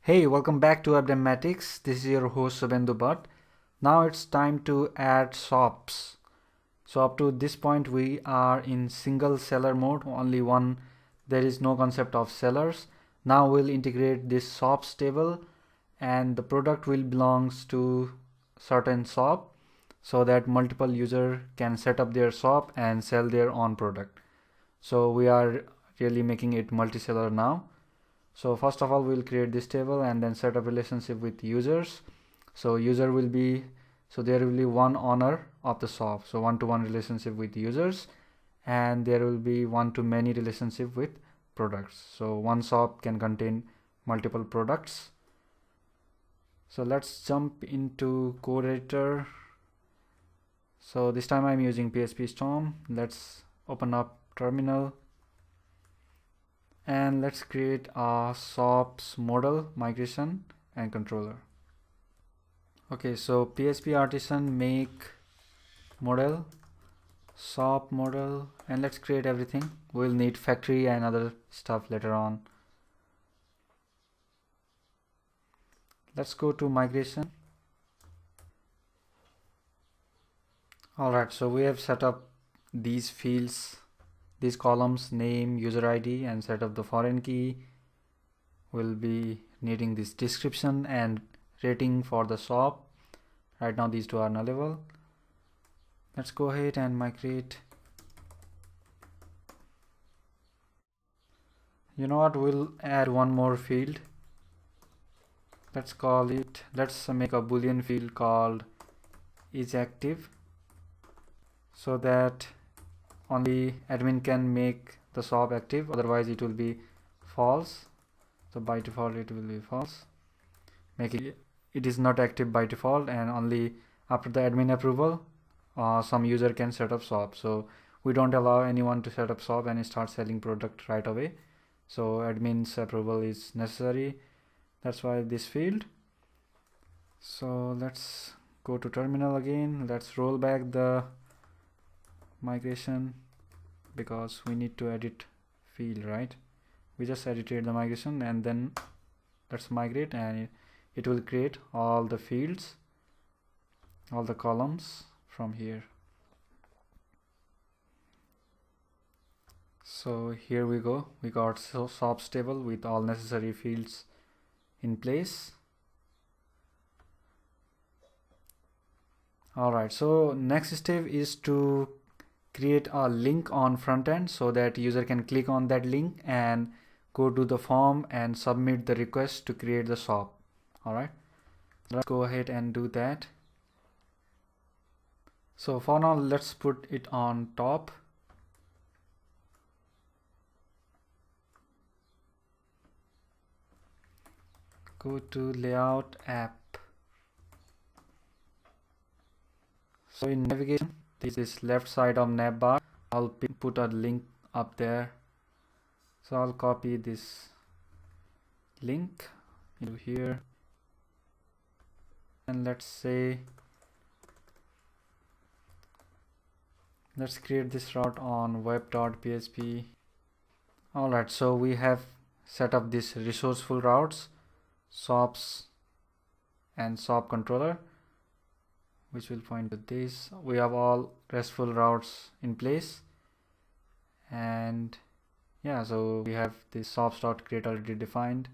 Hey, welcome back to Webdematics. This is your host Subhendu Bhatt. Now it's time to add SOPs. So up to this point we are in single seller mode, only one. There is no concept of sellers. Now we'll integrate this SOPs table and the product will belongs to certain SOP so that multiple user can set up their SOP and sell their own product. So we are really making it multi-seller now. So first of all, we'll create this table and then set up relationship with users. So user will be, so there will be one owner of the SOP. So one-to-one relationship with users, and there will be one-to-many relationship with products. So one SOP can contain multiple products. So let's jump into code editor. So this time I'm using PHP Storm. Let's open up terminal. And let's create a SOPs model, migration and controller. Okay, so PHP artisan make model, SOP model, and let's create everything. We'll need factory and other stuff later on. Let's go to migration. Alright, so we have set up these fields, these columns, name, user ID, and set up the foreign key. We'll be needing this description and rating for the SOP. Right now these two are nullable. Let's go ahead and migrate. You know what, we'll add one more field. Let's make a boolean field called is active so that only admin can make the SOP active, otherwise it will be false. So by default it will be false, making it is not active by default, and only after the admin approval some user can set up SOP. So we don't allow anyone to set up SOP and start selling product right away. So admin's approval is necessary. That's why this field. So let's go to terminal again. Let's roll back the migration because we need to edit field, right? We just edited the migration, and then let's migrate, and it will create all the fields, all the columns from here. So here we go, we got SOPs table with all necessary fields in place. Alright, so next step is to create a link on front end so that user can click on that link and go to the form and submit the request to create the SOP. Alright, let's go ahead and do that. So for now, let's put it on top. Go to layout app. So in navigation, this is left side of navbar. I'll put a link up there. So I'll copy this link into here, and let's create this route on web.php. Alright, so we have set up this resourceful routes, SOPs and SOP controller, which will point to this. We have all RESTful routes in place, and yeah, so we have this sops.create already defined.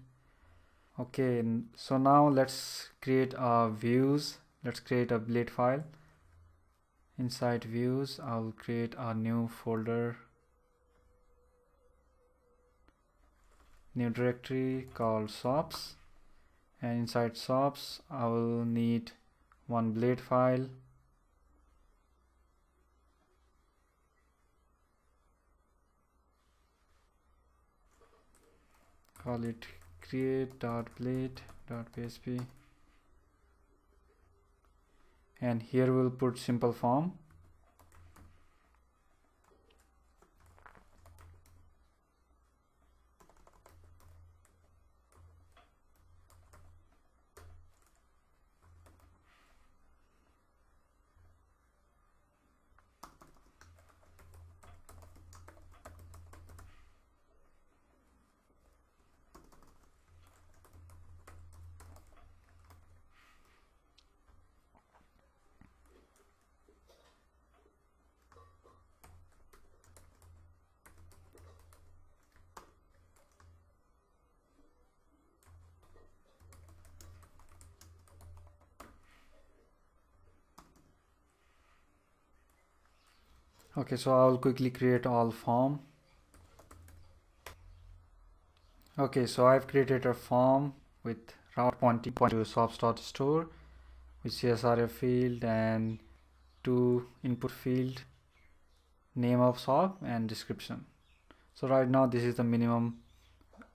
Okay, so now let's create a views. Let's create a blade file. Inside views, I'll create a new folder, new directory called SOPs, and inside SOPs I will need one blade file. Call it create.blade.php, and here we'll put simple form. Okay, so I'll quickly create all form. Okay, so I've created a form with route pointing to shops.store with CSRF field and two input field, name of shop and description. So right now this is the minimum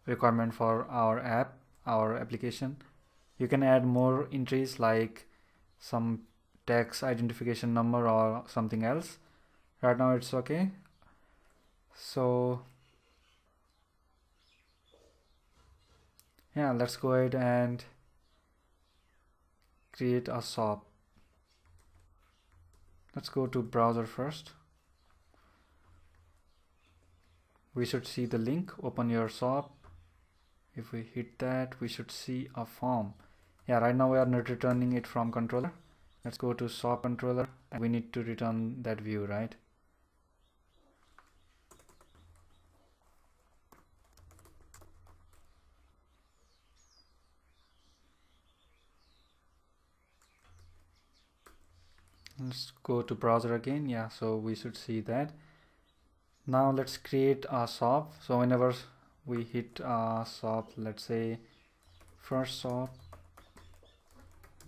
requirement for our app, our application. You can add more entries like some tax identification number or something else. Right now it's okay. So yeah, let's go ahead and create a shop. Let's go to browser first. We should see the link, open your shop. If we hit that, we should see a form. Yeah, right now we are not returning it from controller. Let's go to shop controller and we need to return that view, right? Let's go to browser again. Yeah, so we should see that. Now let's create a shop. So whenever we hit a shop, let's say first shop,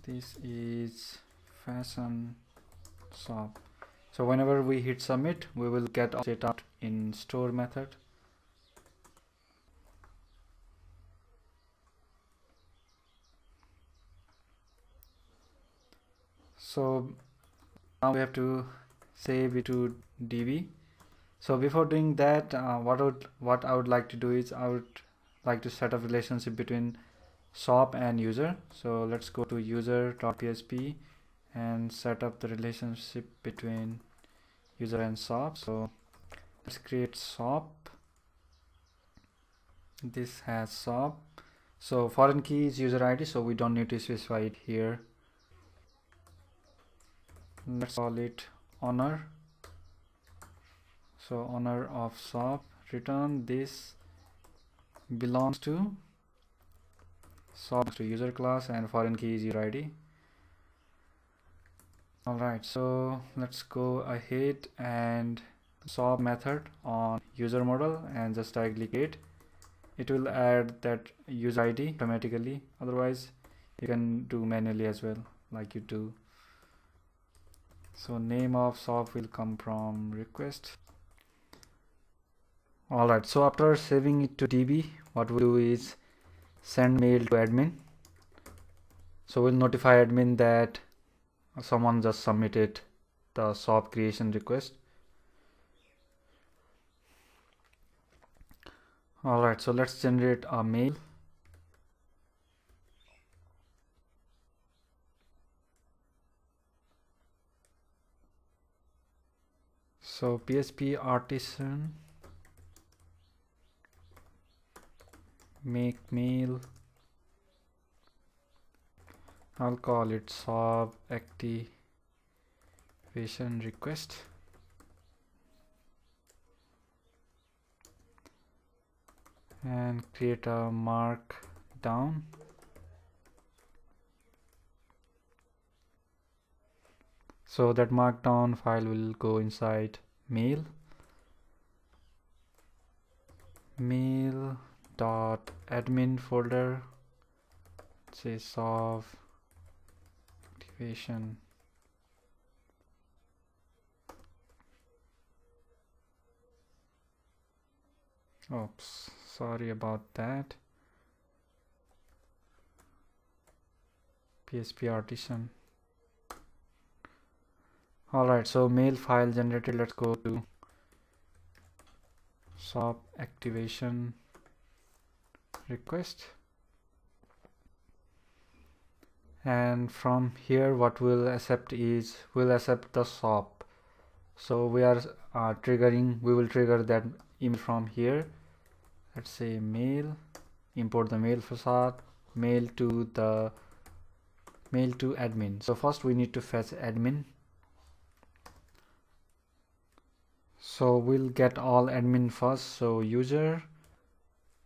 this is fashion shop. So whenever we hit submit, we will get set up in store method. So now we have to save it to DB. So before doing that, what I would like to do is I would like to set up relationship between shop and user. So let's go to user.php and set up the relationship between user and shop. So let's create shop. This has shop. So foreign key is user ID, so we don't need to specify it here. Let's call it owner. So owner of shop, return this belongs to shop to user class and foreign key is user ID. Alright, so let's go ahead and shop method on user model and just directly create. It will add that user ID automatically, otherwise you can do manually as well, like you do. So name of shop will come from request. Alright, so after saving it to DB, what we'll do is send mail to admin. So we'll notify admin that someone just submitted the shop creation request. Alright, so let's generate a mail. So PHP artisan make mail. I'll call it shop activation request. And create a markdown. So that markdown file will go inside mail. Mail.admin folder. Say shop activation. Oops, sorry about that. PHP artisan. Alright, so mail file generated. Let's go to shop activation request. And from here what we'll accept is we'll accept the shop. So we are we will trigger that email from here. Let's say mail, import the mail facade, mail to admin. So first we need to fetch admin. So we'll get all admin first, so user,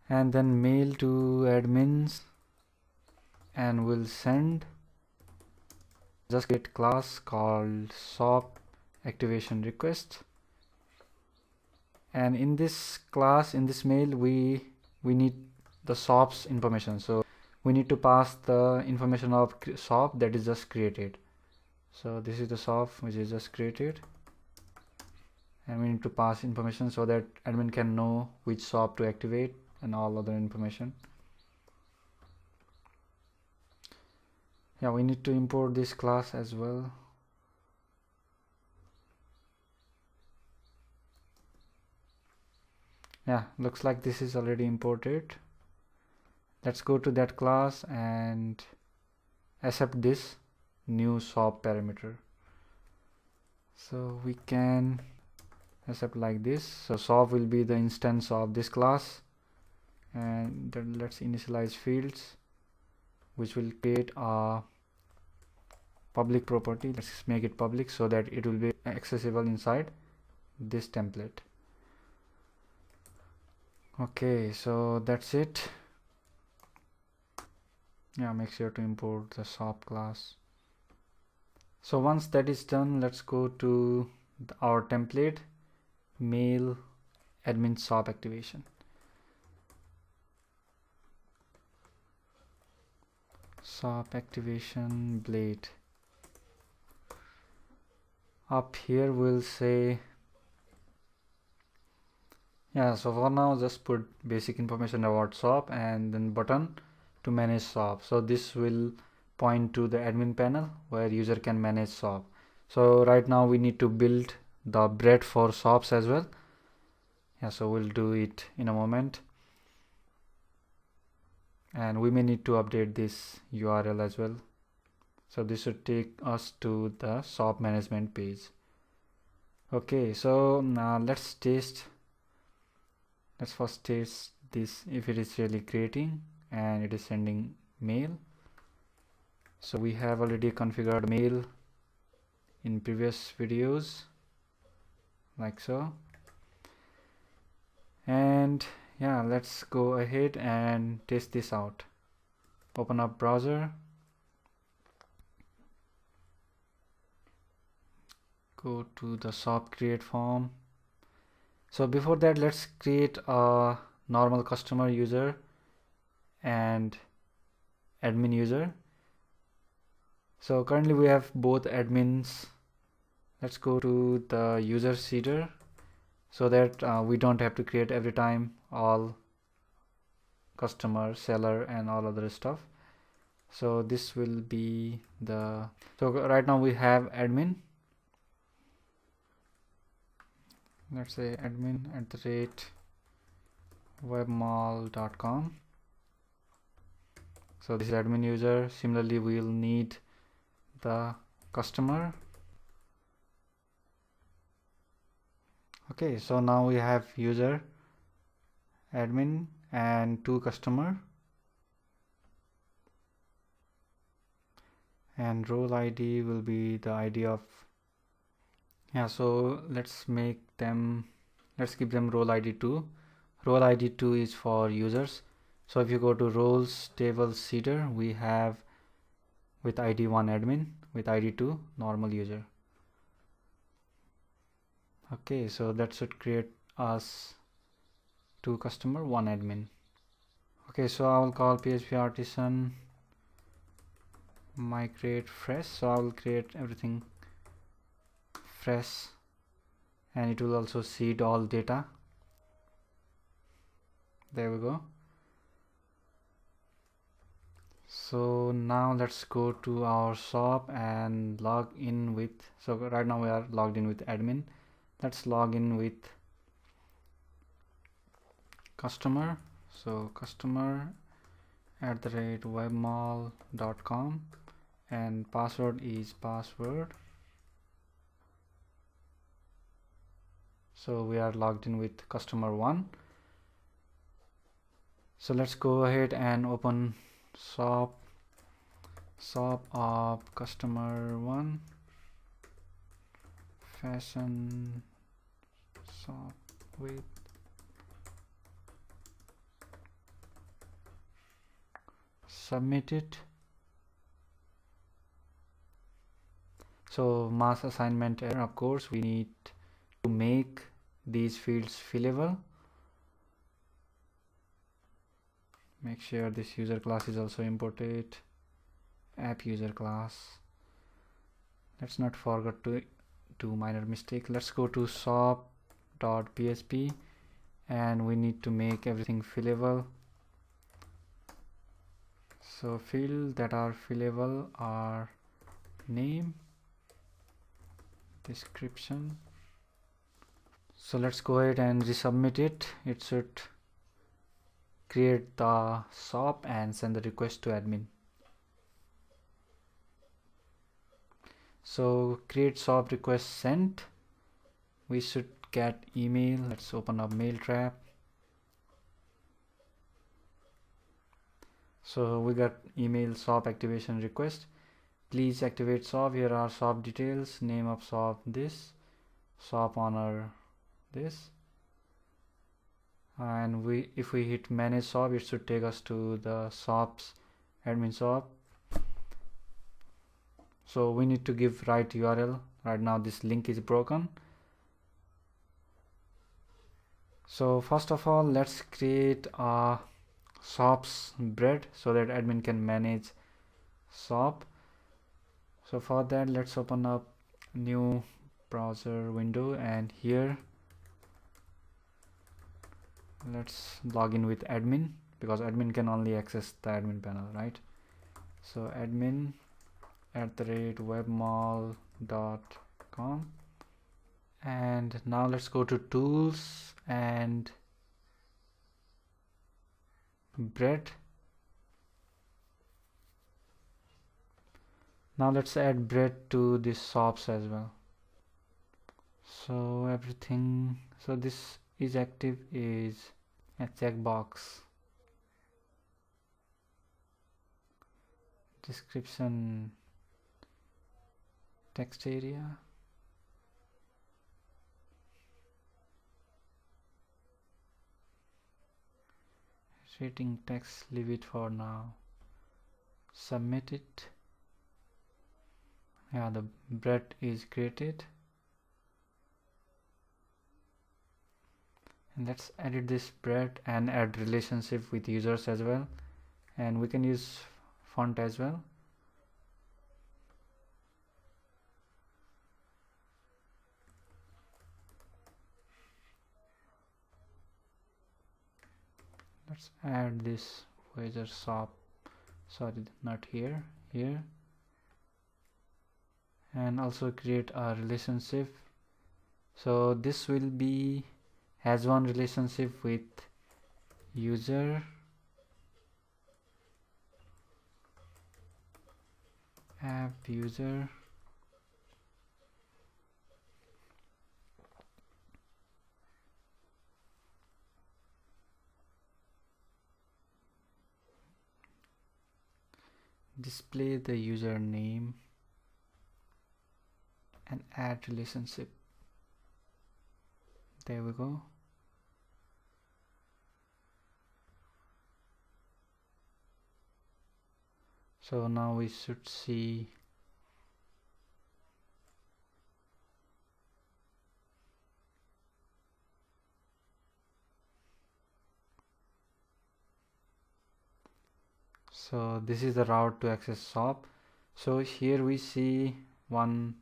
and then mail to admins, and we'll send, just get class called shop activation request, and in this class, in this mail, we need the shop's information. So we need to pass the information of shop that is just created. So this is the shop which is just created, and we need to pass information so that admin can know which shop to activate and all other information. Yeah, we need to import this class as well. Yeah, looks like this is already imported. Let's go to that class and accept this new shop parameter. So we can accept like this. So shop will be the instance of this class, and then let's initialize fields which will create a public property. Let's make it public so that it will be accessible inside this template. Okay, so that's it. Yeah, make sure to import the shop class. So once that is done, let's go to our template, mail admin shop activation. Shop activation blade. Up here we'll say, yeah, so for now just put basic information about shop and then button to manage shop. So this will point to the admin panel where user can manage shop. So right now we need to build the bread for shops as well. Yeah, so we'll do it in a moment, and we may need to update this URL as well. So this should take us to the shop management page. Okay, so now let's first test this if it is really creating and it is sending mail. So we have already configured mail in previous videos like so, and yeah, let's go ahead and test this out. Open up browser, go to the shop create form. So before that, let's create a normal customer user and admin user. So currently we have both admins. Let's go to the user seeder so that we don't have to create every time all customer, seller and all other stuff. So this will be the, so right now we have admin. Let's say admin@webmall.com. So this is admin user. Similarly, we will need the customer. Okay, so now we have user, admin and two customer, and role ID will be the ID of, yeah, so let's give them role ID 2. Role ID 2 is for users. So if you go to roles table seeder, we have with ID 1 admin, with ID 2 normal user. Okay, so that should create us 2 customer, 1 admin. Okay, so I will call PHP artisan migrate fresh. So I will create everything fresh, and it will also seed all data. There we go. So now let's go to our shop and log in with, so right now we are logged in with admin. Let's log in with customer. So customer@webmall.com, and password is password. So we are logged in with customer 1. So let's go ahead and open shop of customer 1, fashion shop with submit it. So mass assignment error, of course we need to make these fields fillable. Make sure this user class is also imported. App user class. Let's not forget to do minor mistake. Let's go to shop.php and we need to make everything fillable. So fields that are fillable are name, description. So let's go ahead and resubmit it. It should create the shop and send the request to admin. So create shop request sent. We should get email. Let's open up mail trap. So we got email shop activation request. Please activate shop. Here are shop details. Name of shop this. Shop owner this. And if we hit manage shop, it should take us to the shop's admin shop. So we need to give right URL. Right now this link is broken. So first of all, let's create a shop's bread so that admin can manage shop. So for that, let's open up new browser window, and here let's log in with admin, because admin can only access the admin panel, right? So admin@webmall.com, and now let's go to tools and bread. Now let's add bread to this shops as well. So everything, so this is active is a checkbox. Description text area. Rating text, leave it for now. Submit it. Yeah, the bread is created. And let's edit this bread and add relationship with users as well. And we can use font as well. Let's add this user shop. Sorry, not here. Here. And also create a relationship. So this will be has one relationship with user, app user, display the username and add relationship. There we go. So now we should see so this is the route to access shop. So here we see one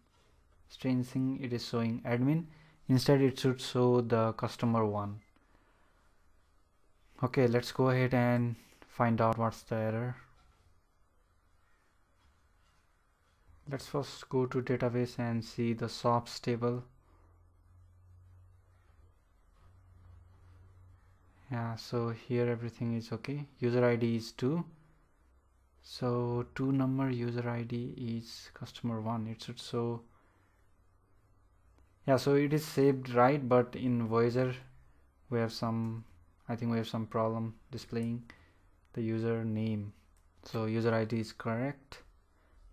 strange thing, it is showing admin. Instead it should show the customer one. Okay, let's go ahead and find out what's the error. Let's first go to database and see the shops table. Yeah, so here everything is okay. User ID is 2. So 2 number user ID is customer 1. It should show. Yeah, so it is saved right, but in Voyager we have some, I think we have some problem displaying the user name. So user ID is correct.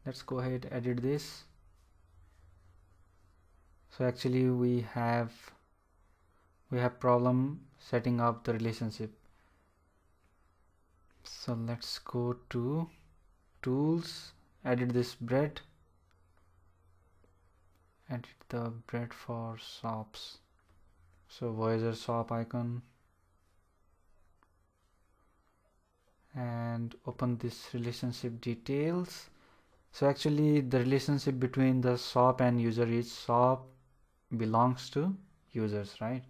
Let's go ahead, edit this. So actually we have problem setting up the relationship. So let's go to tools, edit this bread, edit the bread for shops. So Voyager shop icon, and open this relationship details. So actually the relationship between the shop and user is shop belongs to users, right?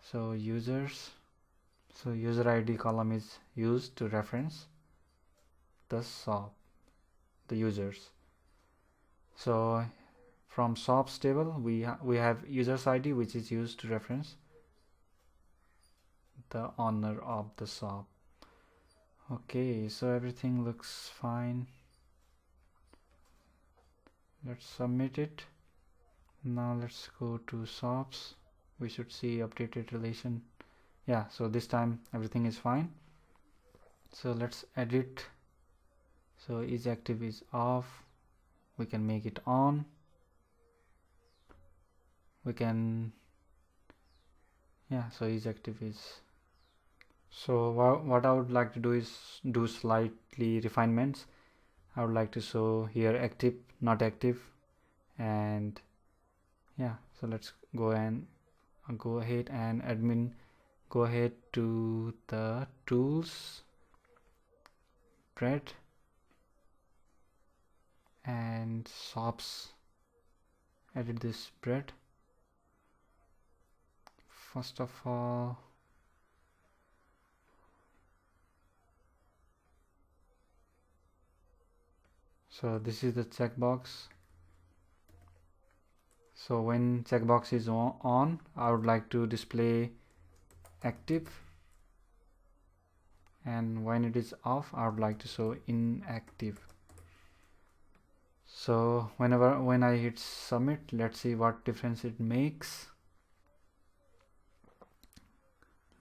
So users, so user ID column is used to reference the shop, the users. So from shops table we have users ID, which is used to reference the owner of the shop. Okay, so everything looks fine. Let's submit it. Now let's go to shops. We should see updated relation. Yeah, so this time everything is fine. So let's edit. So is active is off. We can make it on. We can, yeah, so is active is. So what I would like to do is do slightly refinements. I would like to show here active, not active, and yeah, so let's go ahead and admin, go ahead to the tools, spread, and shops, edit this spread. First of all, so this is the checkbox. So when checkbox is on, I would like to display active, and when it is off, I would like to show inactive. So when I hit submit, let's see what difference it makes.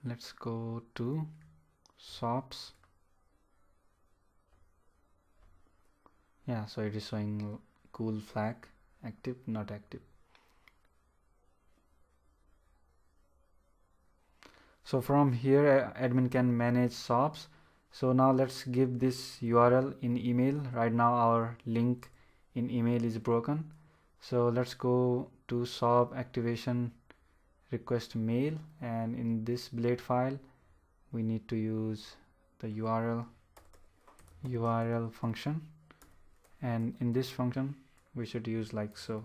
Let's go to shops. Yeah, so it is showing cool flag, active, not active. So from here admin can manage shops. So now let's give this URL in email. Right now our link in email is broken. So let's go to shop activation request mail, and in this blade file we need to use the URL function, and in this function we should use like so.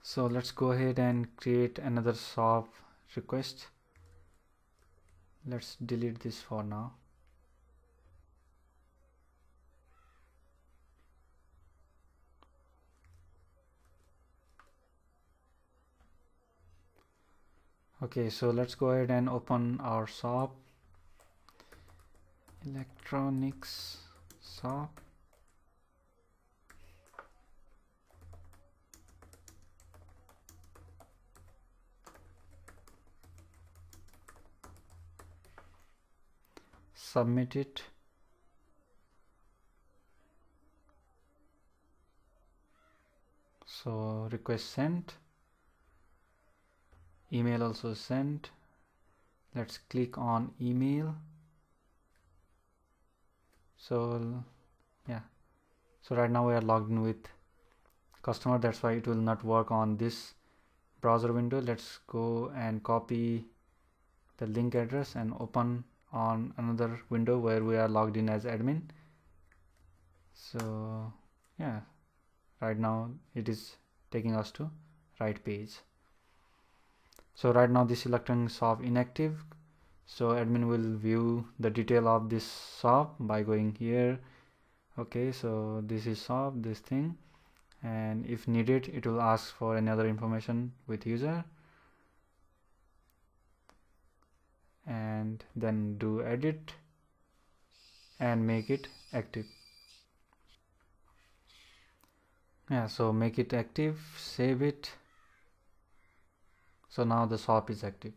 So let's go ahead and create another shop request. Let's delete this for now. Okay, so let's go ahead and open our shop, electronics shop. Submit it. So request sent, email also sent. Let's click on email. So yeah, so right now we are logged in with customer, that's why it will not work on this browser window. Let's go and copy the link address and open on another window where we are logged in as admin. So yeah, right now it is taking us to right page. So right now this electronic shop inactive, so admin will view the detail of this shop by going here. Okay, so this is shop, this thing, and if needed it will ask for another information with user, and then do edit and make it active. Yeah, so make it active, save it. So now the shop is active.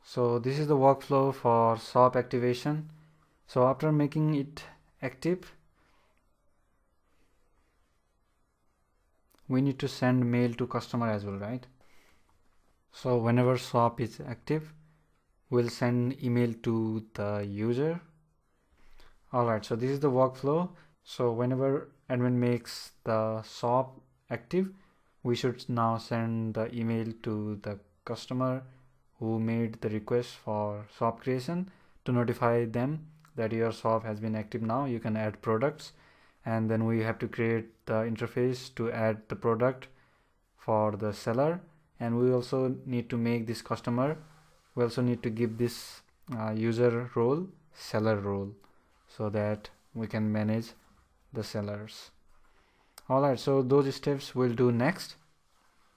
So this is the workflow for shop activation. So after making it active, we need to send mail to customer as well, right? So whenever shop is active, we'll send email to the user. Alright, so this is the workflow. So whenever admin makes the shop active, we should now send the email to the customer who made the request for shop creation to notify them that your shop has been active now. You can add products, and then we have to create the interface to add the product for the seller, and we also need to make this customer, we also need to give this user role seller role, so that we can manage the sellers. Alright, so those steps we'll do next.